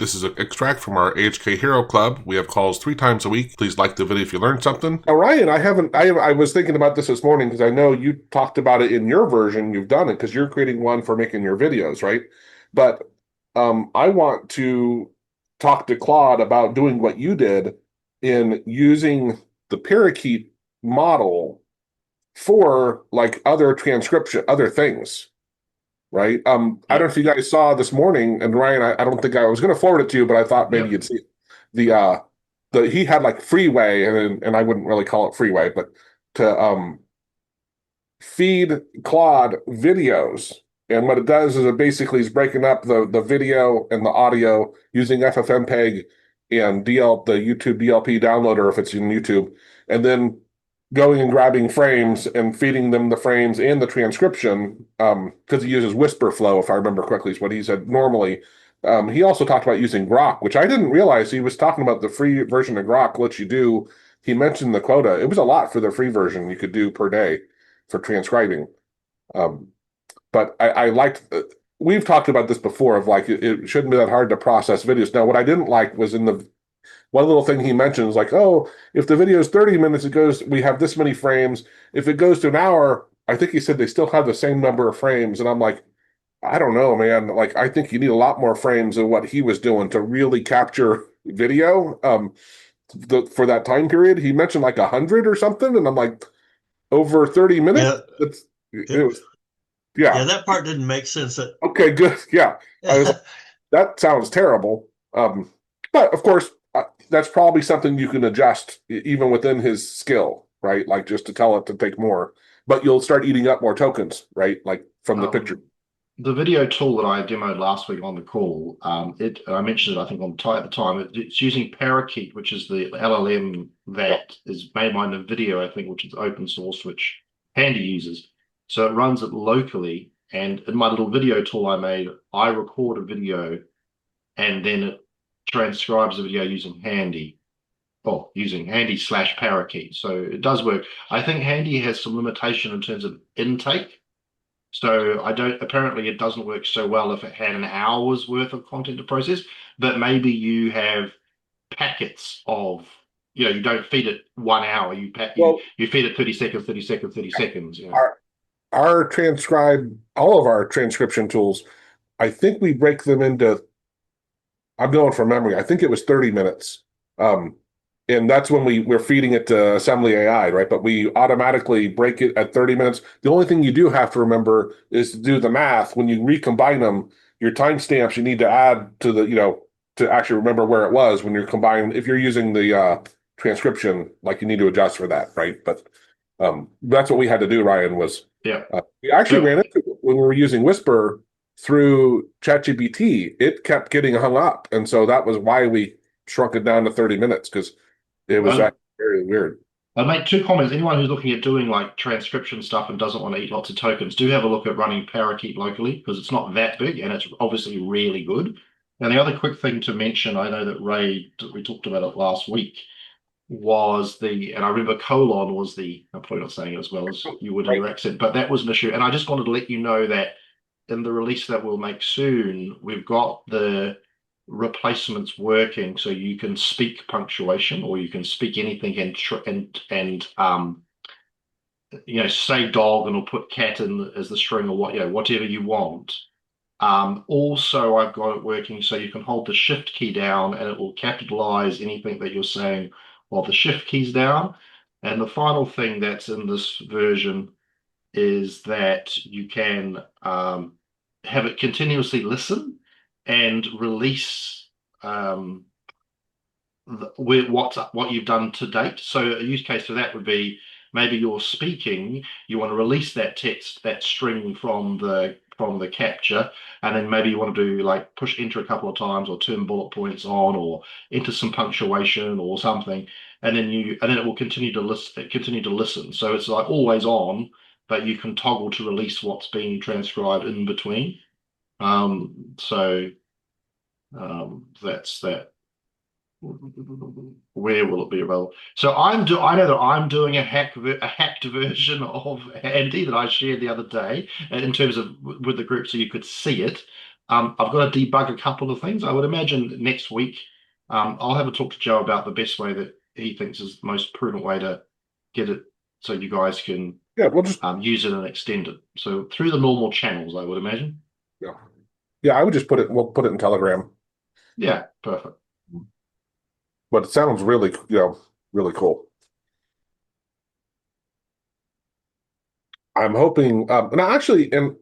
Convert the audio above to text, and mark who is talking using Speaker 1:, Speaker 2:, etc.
Speaker 1: This is an extract from our AHK Hero Club. We have calls 3 times a week. Please like the video if you learned something. Now, Ryan, I was thinking about this morning because I know you talked about it in your version. You've done it because you're creating one for making your videos, right? But I want to talk to Claude about doing what you did in using the Parakeet model for like other transcription, other things. Right. I don't know if you guys saw this morning, and Ryan, I don't think I was going to forward it to you, but I thought maybe you'd see it. The he had like freeway, and I wouldn't really call it freeway, but to feed Claude videos. And what it does is it basically is breaking up the video and the audio using Ffmpeg and the YouTube DLP downloader if it's in YouTube, and then going and grabbing frames and feeding them the frames and the transcription, because he uses whisper flow, if I remember correctly, is what he said normally. He also talked about using Grok, which I didn't realize. He was talking about the free version of Grok lets you do. He mentioned the quota. It was a lot for the free version you could do per day for transcribing. But I liked, we've talked about this before of like, it shouldn't be that hard to process videos. Now, what I didn't like was in the one little thing he mentioned is like, oh, if the video is 30 minutes, we have this many frames. If it goes to an hour, I think he said they still have the same number of frames. And I'm like, I don't know, man. Like, I think you need a lot more frames than what he was doing to really capture video for that time period. He mentioned like 100 or something. And I'm like, over 30 minutes? It was,
Speaker 2: yeah, that part didn't make sense.
Speaker 1: Okay, good. Yeah. That sounds terrible. But of course, that's probably something you can adjust even within his skill, right? Like just to tell it to take more, but you'll start eating up more tokens, right? Like from the picture.
Speaker 3: The video tool that I demoed last week on the call, I mentioned it, I think, at the time. It's using Parakeet, which is the LLM that is made by Nvidia, I think, which is open source, which Handy uses. So it runs it locally. And in my little video tool I made, I record a video and then it transcribes the video using Handy, or using Handy/Parakeet. So it does work. I think Handy has some limitation in terms of intake. So apparently it doesn't work so well if it had an hour's worth of content to process, but maybe you have packets of, you don't feed it 1 hour, you feed it 30 seconds, 30 seconds, 30 seconds.
Speaker 1: All of our transcription tools, I think we break them into, I'm going from memory, I think it was 30 minutes. And that's when we're feeding it to Assembly AI, right? But we automatically break it at 30 minutes. The only thing you do have to remember is to do the math. When you recombine them, your timestamps you need to add to to actually remember where it was when you're combining. If you're using the transcription, like you need to adjust for that, right? But that's what we had to do, Ryan, was we actually ran into when we were using Whisper through ChatGPT, it kept getting hung up. And so that was why we shrunk it down to 30 minutes, because it was very weird.
Speaker 3: I'll make 2 comments. Anyone who's looking at doing like transcription stuff and doesn't want to eat lots of tokens, do have a look at running Parakeet locally, because it's not that big and it's obviously really good. And the other quick thing to mention, I know that Ray, we talked about it last week, was and I remember colon was I'm probably not saying it as well as you would in your accent, but that was an issue. And I just wanted to let you know that in the release that we'll make soon, we've got the replacements working, so you can speak punctuation or you can speak anything and say dog and it'll put cat in as the string or whatever you want. Also, I've got it working so you can hold the shift key down and it will capitalize anything that you're saying while the shift key's down. And the final thing that's in this version is that you can have it continuously listen and release what you've done to date. So a use case for that would be maybe you're speaking, you want to release that text, that string from the capture, and then maybe you want to do like push enter a couple of times or turn bullet points on or enter some punctuation or something, and then it will continue to listen. So it's like always on, but you can toggle to release what's being transcribed in between. That's that. Where will it be available? So I know that I'm doing a hacked version of Handy that I shared the other day in terms of with the group, so you could see it. I've got to debug a couple of things. I would imagine next week, I'll have a talk to Joe about the best way that he thinks is the most prudent way to get it so you guys can
Speaker 1: we'll just
Speaker 3: use it and extend it. So through the normal channels, I would imagine.
Speaker 1: Yeah, I would just we'll put it in Telegram.
Speaker 3: Yeah, perfect.
Speaker 1: But it sounds really, really cool. I'm hoping, and actually, and